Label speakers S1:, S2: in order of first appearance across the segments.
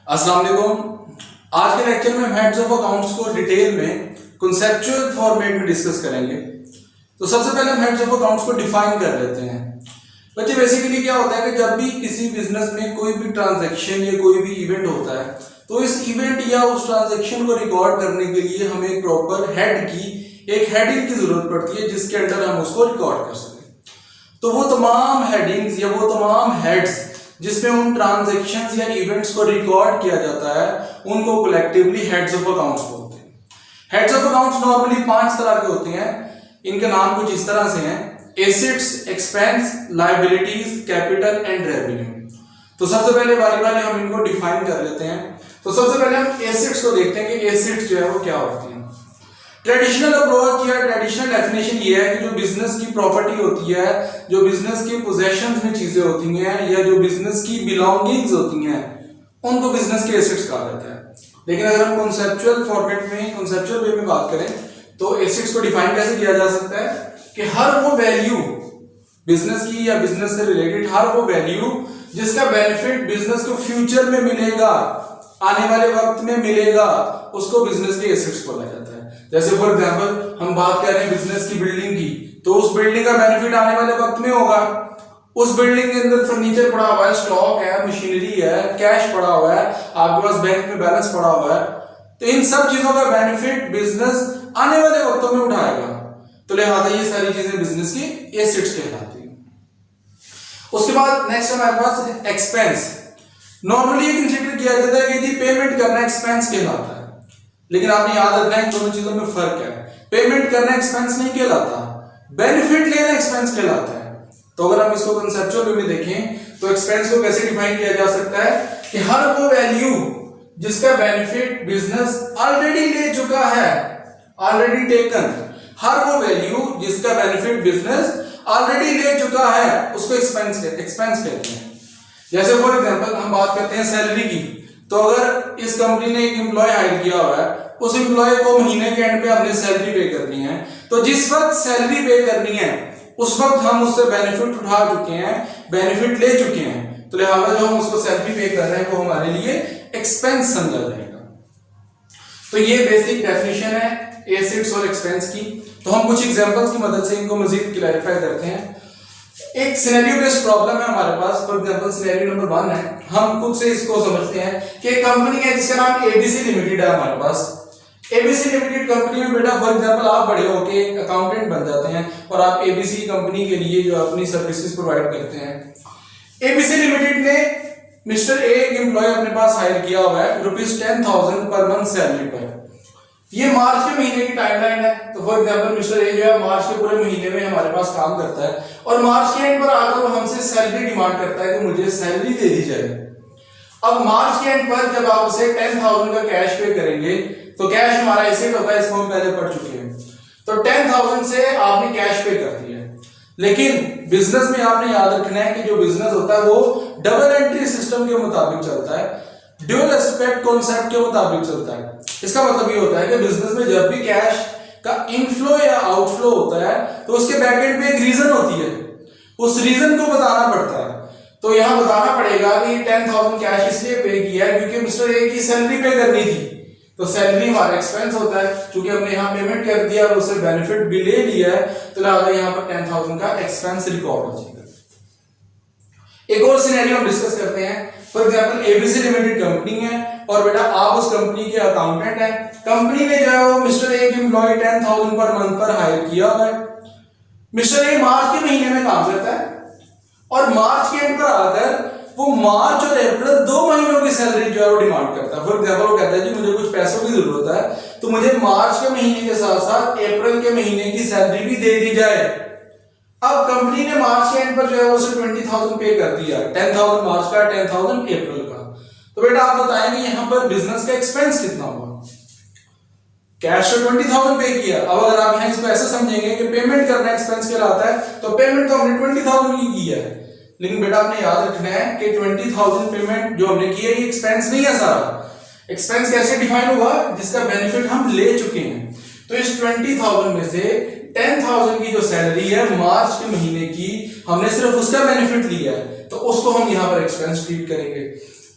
S1: अस्सलाम वालेकुम। आज के लेक्चर में हम हेड्स ऑफ अकाउंट्स को डिटेल में कॉन्सेप्चुअल फॉर्मेट में डिस्कस करेंगे। तो सबसे पहले हम हेड्स ऑफ अकाउंट्स को डिफाइन कर लेते हैं। बच्चे बेसिकली क्या होता है कि जब भी किसी बिजनेस में कोई भी ट्रांजैक्शन या कोई भी इवेंट होता है तो इस इवेंट या उस ट्रांजैक्शन को रिकॉर्ड करने के लिए हमें एक प्रॉपर हेड की एक हेडिंग की जरूरत पड़ती है जिसके अंडर हम उसको रिकॉर्ड कर सकें। तो वो तमाम हेडिंग्स या वो तमाम हेड्स जिसमें उन ट्रांजैक्शंस या इवेंट्स को रिकॉर्ड किया जाता है उनको कलेक्टिवली हेड्स ऑफ अकाउंट्स बोलते हैं। हेड्स ऑफ अकाउंट्स नॉर्मली 5 तरह के होते हैं। इनके नाम कुछ इस तरह से हैं: assets, expense, liabilities, capital and revenue. तो सबसे पहले बारी हम इनको डिफाइन कर लेते हैं। तो सबसे पहले हम एसेट्स को देखते हैं कि एसेट्स जो है वो क्या होती हैं। ट्रेडिशनल अप्रोच या ट्रेडिशनल डेफिनेशन ये है कि जो बिजनेस की प्रॉपर्टी होती है, जो बिजनेस के पोजेशंस में चीजें होती हैं या जो बिजनेस की बिलोंगिंग्स होती हैं उनको बिजनेस के एसेट्स कहा जाता है। लेकिन अगर हम कॉन्सेप्चुअल फॉर्मेट में कॉन्सेप्चुअल वे में बात करें तो एसेट्स को डिफाइन कैसे किया जा सकता है कि हर वो वैल्यू बिजनेस की या बिजनेस से रिलेटेड हर वो वैल्यू जिसका बेनिफिट बिजनेस को फ्यूचर में मिलेगा, आने वाले वक्त में मिलेगा, उसको बिजनेस के एसेट्स बोला जाता है। जैसे फॉर एग्जांपल हम बात कर रहे हैं बिजनेस की बिल्डिंग की, तो उस बिल्डिंग का बेनिफिट आने वाले वक्त में होगा। उस बिल्डिंग के अंदर फर्नीचर पड़ा हुआ है, स्टॉक है, मशीनरी है, कैश पड़ा हुआ है, आपके पास बैंक में बैलेंस पड़ा हुआ है। तो इन सब चीजों का बेनिफिट बिजनेस आने वाले वक्तों में उठाएगा। तो लिहाजा ये सारी चीजें बिजनेस की एसेट्स कहलाती हैं। उसके बाद नेक्स्ट हमारे पास एक्सपेंस। नॉर्मली ये कंसीडर किया जाता है कि पेमेंट करना एक्सपेंस कहलाता है, लेकिन आपने याद रखना है दोनों चीजों में फर्क है। पेमेंट करना एक्सपेंस नहीं कहलाता, बेनिफिट लेना एक्सपेंस कहलाता है। तो अगर हम इसको कंसेप्चुअल वे में देखें तो एक्सपेंस को कैसे डिफाइन किया जा सकता है कि हर वो वैल्यू जिसका बेनिफिट बिजनेस ऑलरेडी ले चुका है, ऑलरेडी टेकन, हर वो वैल्यू जिसका बेनिफिट बिजनेस ऑलरेडी ले चुका है उसको एक्सपेंस कहते हैं। जैसे फॉर एग्जांपल हम बात करते हैं सैलरी की, तो अगर इस कंपनी ने एक एम्प्लॉय हायर किया हुआ है, उस एम्प्लॉय को महीने के एंड पे हमने सैलरी पे करनी है, तो जिस वक्त सैलरी पे करनी है उस वक्त हम उससे बेनिफिट उठा चुके हैं, बेनिफिट ले चुके हैं। तो लिहाजा जो हम उसको सैलरी पे कर रहे हैं वो हमारे लिए एक्सपेंस समझा जाएगा। तो ये बेसिक डेफिनेशन है एसेट्स और एक्सपेंस की। तो हम कुछ एग्जांपल्स की मदद से इनको मजीद क्लैरिफाई करते हैं। एक सिनेरियो बेस्ड प्रॉब्लम है हमारे पास। फॉर एग्जांपल सिनेरियो नंबर 1 है, हम खुद से इसको समझते हैं कि एक कंपनी है जिसका नाम एबीसी लिमिटेड है हमारे पास। एबीसी लिमिटेड कंपनी में बेटा फॉर एग्जांपल आप बड़े होके अकाउंटेंट बन जाते हैं और आप एबीसी कंपनी के लिए जो अपनी सर्विसेज प्रोवाइड करते हैं। एबीसी लिमिटेड ने मिस्टर ए एक एम्प्लॉय अपने पास हायर किया हुआ है ₹10,000 पर मंथ सैलरी पर। ये मार्च के महीने की टाइमलाइन है। तो फॉर एग्जांपल मिस्टर ए जो है मार्च के पूरे महीने में हमारे पास काम करता है और मार्च के एंड पर आकर वो हमसे सैलरी डिमांड करता है कि मुझे सैलरी दे दी जाए। अब मार्च के एंड पर जब आप उसे 10,000 का कैश पे करेंगे तो कैश हमारा एसेट होता है, इसको हम पहले पढ़ चुके हैं। तो 10,000 से आपने कैश पे कर दिया, लेकिन बिजनेस में आपने याद रखना है कि जो बिजनेस होता है वो डबल एंट्री सिस्टम के मुताबिक चलता है, ड्यूअल एस्पेक्ट कॉन्सेप्ट के मुताबिक चलता है। इसका मतलब ये होता है कि बिजनेस में जब भी कैश का इनफ्लो या आउटफ्लो होता है तो उसके बैकएंड पे एक रीजन होती है, उस रीजन को बताना पड़ता है। तो यहां बताना पड़ेगा कि 10,000 कैश इसलिए पे किया है क्योंकि मिस्टर ए की सैलरी पे करनी थी। तो सैलरी हमारा एक्सपेंस होता है, क्योंकि हमने यहां पेमेंट कर दिया और उससे बेनिफिट भी ले लिया है, तो लिहाजा यहां पर 10,000 का एक्सपेंस रिकॉर्ड हो जाएगा। एक और सिनेरियो हम डिस्कस करते हैं। For example ABC limited company है और बेटा आप उस कंपनी के अकाउंटेंट हैं। कंपनी ने जो है वो मिस्टर ए के एम्प्लॉय 10,000 पर मंथ पर हायर किया हुआ है। मिस्टर ए मार्च के महीने में काम करता है और मार्च के एंड पर आकर वो मार्च और अप्रैल 2 महीनों की सैलरी जो है वो डिमांड करता है। फॉर एग्जांपल वो कहता है जी मुझे कुछ पैसों की जरूरत है, तो मुझे मार्च के महीने के साथ साथ अप्रैल के महीने की सैलरी भी दे दी जाए। अब कंपनी ने मार्च के एंड पर जो है वो 20,000 पे कर दिया, 10,000 मार्च का, 10,000 अप्रैल का। तो बेटा आप बताएंगे यहां पर बिजनेस का एक्सपेंस कितना हुआ? कैश तो 20,000 पे किया। अब अगर आप यहां इसको ऐसे समझेंगे कि पेमेंट करना एक्सपेंस कहलाता है, तो पेमेंट तो हमने 20,000 की की है, लेकिन बेटा आपने याद रखना है कि 20,000 पेमेंट जो हमने की है ये एक्सपेंस नहीं है सारा। एक्सपेंस कैसे डिफाइन हुआ? जिसका बेनिफिट हम ले चुके हैं। तो इस 20,000 में से 10,000 की जो सैलरी है मार्च के महीने की, हमने सिर्फ उसका बेनिफिट लिया है, तो उसको हम यहां पर एक्सपेंस ट्रीट करेंगे।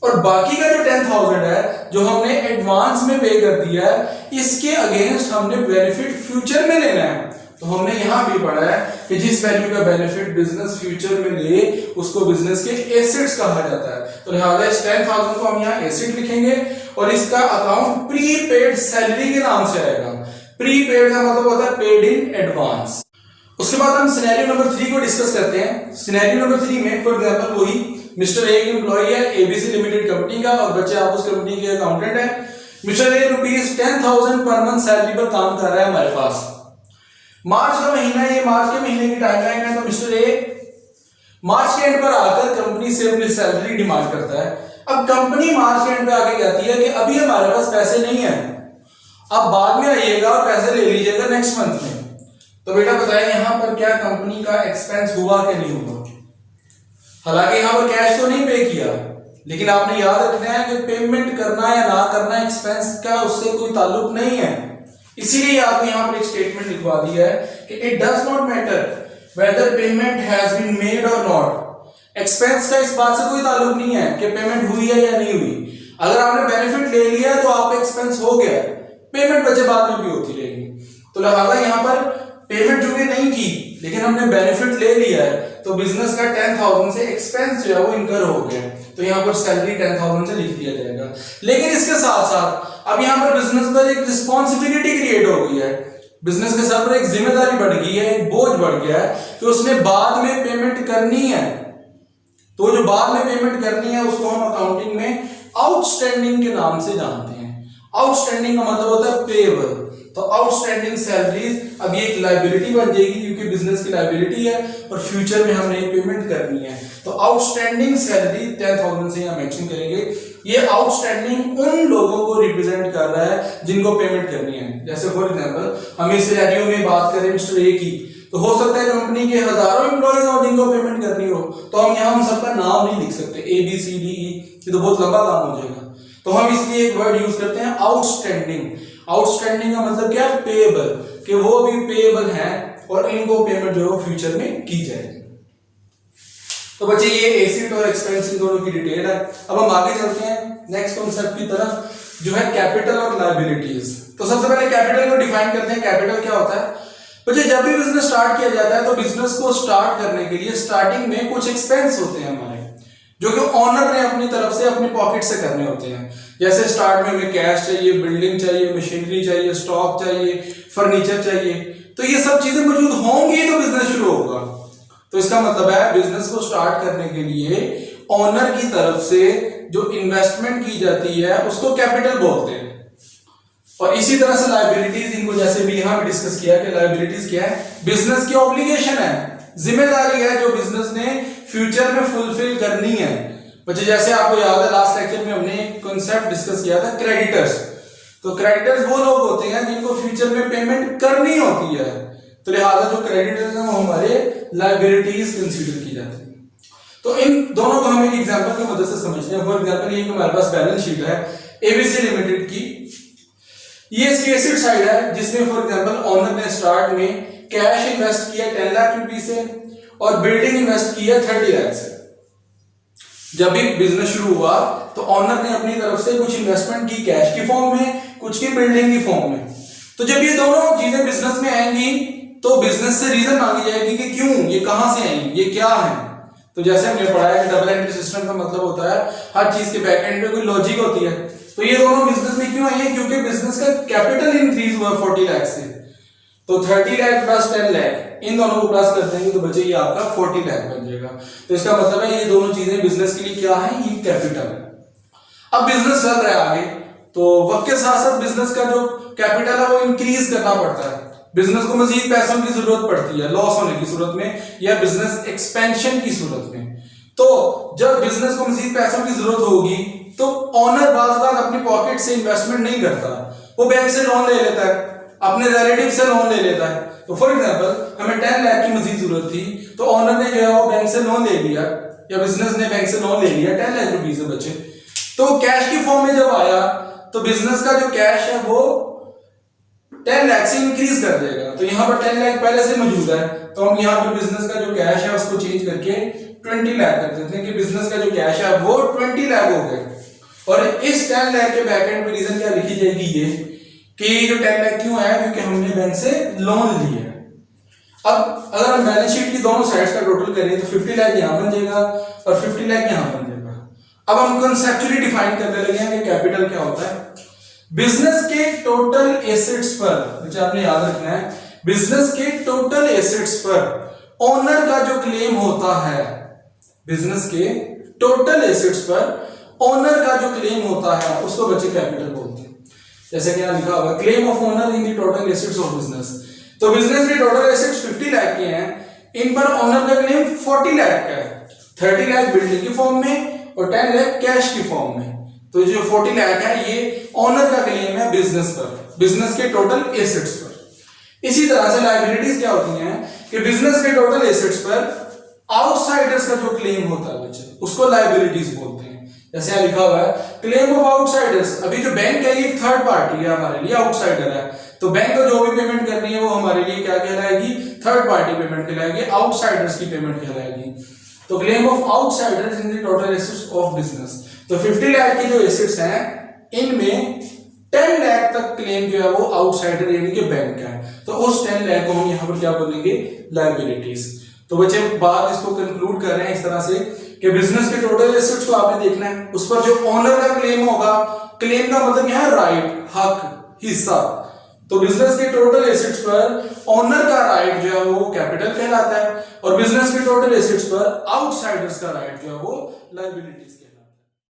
S1: और बाकी का जो 10,000 है जो हमने एडवांस में पे कर दिया है, इसके अगेंस्ट हमने बेनिफिट फ्यूचर में लेना है। तो हमने यहां भी पढ़ा है कि जिस वैल्यू का बेनिफिट बिजनेस फ्यूचर में ले उसको बिजनेस के एसेट्स कहा जाता है। तो लिहाजा इस 10,000 को हम यहाँ एसेट लिखेंगे और इसका अकाउंट प्रीपेड सैलरी के नाम से आएगा। प्रीपेड का मतलब होता है पेड इन एडवांस। उसके बाद हम सिनेरियो नंबर 3 को डिस्कस करते हैं। सिनेरियो नंबर 3 में फॉर एग्जांपल वही मिस्टर ए एम्प्लॉय है एबीसी लिमिटेड कंपनी का और बच्चे आप उस कंपनी के अकाउंटेंट है। Mister A ₹10,000 per month salary पर काम कर रहा है हमारे पास। मार्च का महीना है, ये मार्च के महीने की टाइमलाइन है। तो मिस्टर ए मार्च के एंड पर आकर कंपनी से अपनी सैलरी डिमांड करता है। अब कंपनी मार्च के एंड पे आके कहती है कि अभी हमारे पास पैसे नहीं है, आप बाद में आइएगा और पैसे ले लीजिएगा नेक्स्ट मंथ में। तो बेटा बताएं यहां पर क्या कंपनी का एक्सपेंस हुआ कि नहीं हुआ? हालांकि यहां पर कैश तो नहीं पे किया, लेकिन आपने याद रखना है कि पेमेंट करना या ना करना एक्सपेंस का उससे कोई ताल्लुक नहीं है। इसीलिए आपने यहां पर एक स्टेटमेंट लिखवा दिया है कि it does not matter whether payment has been made और नॉट। एक्सपेंस का इस बात से कोई ताल्लुक नहीं है कि पेमेंट हुई है या नहीं हुई। अगर आपने बेनिफिट ले लिया तो आपका एक्सपेंस हो गया, पेमेंट बचे बाद में भी होती रहेगी। तो लिहाजा यहां पर पेमेंट जो भी नहीं की लेकिन हमने बेनिफिट ले लिया है, तो बिजनेस का 10,000 से एक्सपेंस जो है वो इनकर हो गया। तो यहाँ पर सैलरी 10,000 से लिख दिया जाएगा। लेकिन इसके साथ साथ अब यहाँ पर बिजनेस पर एक रिस्पॉन्सिबिलिटी क्रिएट हो गई है। बिजनेस के सर पर एक जिम्मेदारी बढ़ गई है, एक बोझ बढ़ गया है कि उसने बाद में पेमेंट करनी है। तो जो बाद में पेमेंट करनी है उसको हम अकाउंटिंग में आउटस्टैंडिंग के नाम से जानते हैं। आउटस्टैंडिंग का मतलब होता है पेएबल। तो आउटस्टैंडिंग सैलरीज अब ये एक लायबिलिटी बन जाएगी क्योंकि बिजनेस की लायबिलिटी है और फ्यूचर में हमने पेमेंट करनी है। तो आउटस्टैंडिंग सैलरी 10,000 से यहां मेंशन करेंगे। ये आउटस्टैंडिंग उन लोगों को रिप्रेजेंट कर रहा है जिनको पेमेंट करनी है। जैसे फॉर एग्जांपल हम इस सिनेरियो में बात करें मिस्टर ए की, तो हो सकता है कंपनी के हजारों एम्प्लॉइज हो जिनको पेमेंट करनी हो, तो हम यहाँ उन सबका नाम नहीं लिख सकते A B C D E, ये तो बहुत लंबा काम हो जाएगा। तो हम इसलिए एक वर्ड यूज करते हैं आउटस्टैंडिंग। आउटस्टैंडिंग का मतलब क्या है? पेएबल, कि वो भी पेएबल हैं और इनको पेमेंट जो है फ्यूचर में की जाएगी। तो बच्चे ये एसेट और एक्सपेंस इन दोनों की डिटेल है। अब हम आगे चलते हैं नेक्स्ट कॉन्सेप्ट की तरफ जो है कैपिटल और लायबिलिटीज। तो सबसे पहले कैपिटल को डिफाइन करते हैं। कैपिटल क्या होता है? बच्चे जब भी बिजनेस स्टार्ट किया जाता है तो बिजनेस को स्टार्ट करने के लिए स्टार्टिंग में कुछ एक्सपेंस होते हैं हमारे, जो कि ओनर ने अपनी तरफ से अपनी पॉकेट से करने होते हैं। जैसे स्टार्ट में हमें कैश चाहिए, बिल्डिंग चाहिए, मशीनरी चाहिए, स्टॉक चाहिए, फर्नीचर चाहिए। तो ये सब चीजें मौजूद होंगी तो बिजनेस शुरू होगा। तो इसका मतलब है बिजनेस को स्टार्ट करने के लिए ओनर की तरफ से जो इन्वेस्टमेंट की जाती है उसको कैपिटल बोलते हैं। और इसी तरह से लायबिलिटीज, इनको जैसे भी यहां भी डिस्कस किया कि लायबिलिटीज क्या है? बिजनेस की ऑब्लिगेशन है, जिम्मेदारी है जो बिजनेस ने फ्यूचर में फुलफिल करनी है। बच्चे जैसे आपको याद है लास्ट लेक्चर में हमने एक कॉन्सेप्ट डिस्कस किया था क्रेडिटर्स। तो क्रेडिटर्स वो लोग होते हैं जिनको फ्यूचर में पेमेंट करनी होती है। तो लिहाजा जो क्रेडिटर्स हैं वो हमारे लायबिलिटीज कंसीडर की जाती है। तो इन दोनों को हम एक एग्जांपल की मदद से समझते हैं। फॉर एग्जांपल ये हमारे पास बैलेंस शीट है एबीसी लिमिटेड की। ये इसकी एसेट साइड है जिसमें फॉर एग्जांपल ओनर ने स्टार्ट में कैश इन्वेस्ट किया 10 लाख रुपए से और बिल्डिंग इन्वेस्ट किया 30 लाख से। जब भी बिजनेस शुरू हुआ तो ओनर ने अपनी तरफ से कुछ इन्वेस्टमेंट की कैश की फॉर्म में, कुछ की बिल्डिंग की फॉर्म में। तो जब ये दोनों चीजें बिजनेस में आएंगी तो बिजनेस से रीजन मांगी जाएगी कि क्यों, ये कहां से आई, ये क्या है। तो जैसे हमने पढ़ा है कि डबल एंट्री सिस्टम का मतलब होता है हर चीज के बैक एंड में कोई लॉजिक होती है। तो ये दोनों बिजनेस में क्यों आई है? क्योंकि बिजनेस का कैपिटल इंक्रीज हुआ 40 लाख से। तो 30 लाख प्लस 10 लाख इन दोनों को प्लस कर देंगे तो बचे ये आपका 40 लाख बन जाएगा। तो इसका मतलब है ये दोनों चीजें बिजनेस के लिए क्या है? ये कैपिटल है। अब बिजनेस चल रहा है आगे तो वक्त के साथ साथ बिजनेस का जो कैपिटल है वो इंक्रीज करना पड़ता है। बिजनेस को मजीद पैसों की जरूरत पड़ती है लॉस होने की सूरत में या बिजनेस एक्सपेंशन की सूरत में। तो जब बिजनेस को मजीद पैसों की जरूरत होगी तो ओनर बार अपनी पॉकेट से इन्वेस्टमेंट नहीं करता, वो बैंक से लोन ले लेता है, अपने रिलेटिव से लोन ले लेता है। तो फॉर एग्जांपल हमें 10 लाख की मजीद जरूरत थी तो ओनर ने जो है वो बैंक से लोन ले लिया या बिजनेस ने बैंक से लोन ले लिया 10 लाख रुपए से बचे। तो कैश की फॉर्म में जब आया तो बिजनेस का जो कैश है वो 10 लाख से इंक्रीज कर देगा। तो यहाँ पर 10 लाख पहले से मौजूद है तो हम यहाँ पर बिजनेस का जो कैश है उसको चेंज करके 20 लाख कर देते हैं कि बिजनेस का जो कैश है वो 20 लाख हो गए। और इस 10 लाख के बैक एंड पे रीजन क्या लिखी जाएगी ये कि जो 10 लाख क्यों है, क्योंकि हमने बैंक से लोन लिया है। अब अगर हम बैलेंस शीट की दोनों साइड्स का टोटल करें तो 50 लाख यहां बन जाएगा और 50 लाख यहां बन जाएगा। अब हम कंसेप्चुअली डिफाइन करने लगे हैं कि कैपिटल क्या होता है। बिजनेस के टोटल एसेट्स पर, मुझे आपने याद रखना है, बिजनेस के टोटल एसेट्स पर ओनर का जो क्लेम होता है, बिजनेस के टोटल एसेट्स पर ओनर का जो क्लेम होता है उसको बच्चे कैपिटल बोलते हैं। जैसे कि यहां लिखा होगा claim of owner in the total assets of business. तो बिजनेस के टोटल एसेट्स 50 लाख के हैं, इन पर ओनर का क्लेम 40 लाख का है, 30 लाख बिल्डिंग की फॉर्म में और 10 लाख कैश की फॉर्म में। तो जो 40 लाख है ये ओनर का क्लेम है बिजनेस पर, बिजनेस के टोटल एसेट्स पर। इसी तरह से लायबिलिटीज क्या होती हैं कि बिजनेस के टोटल एसेट्स पर आउटसाइडर्स का जो क्लेम होता है बच्चे उसको लायबिलिटीज बोलते हैं। जैसे यहां लिखा हुआ है क्लेम ऑफ आउटसाइडर्स। अभी जो बैंक है ये थर्ड पार्टी है, हमारे लिए आउटसाइडर है, तो बैंक को जो भी पेमेंट करनी है वो हमारे लिए क्या कहलाएगी, थर्ड पार्टी पेमेंट कहलाएगी, आउटसाइडर्स की पेमेंट कहलाएगी। तो claim of outsiders in the total assets of business. तो 50 लाख की जो एसेट्स हैं इनमें 10 लाख तक क्लेम जो है वो आउटसाइडर यानी कि बैंक का है, तो उस 10 लाख को हम यहां पर क्या बोलेंगे, लायबिलिटीज। तो बच्चे बात इसको कंक्लूड कर रहे हैं इस तरह से कि बिजनेस के टोटल एसेट्स को आपने देखना है, उस पर जो ओनर का क्लेम होगा, क्लेम का मतलब यहां राइट, हक, हिस्सा। तो बिजनेस के टोटल एसेट्स पर ओनर का राइट जो है वो कैपिटल कहलाता है और बिजनेस के टोटल एसेट्स पर आउटसाइडर्स का राइट जो है वो लायबिलिटीज।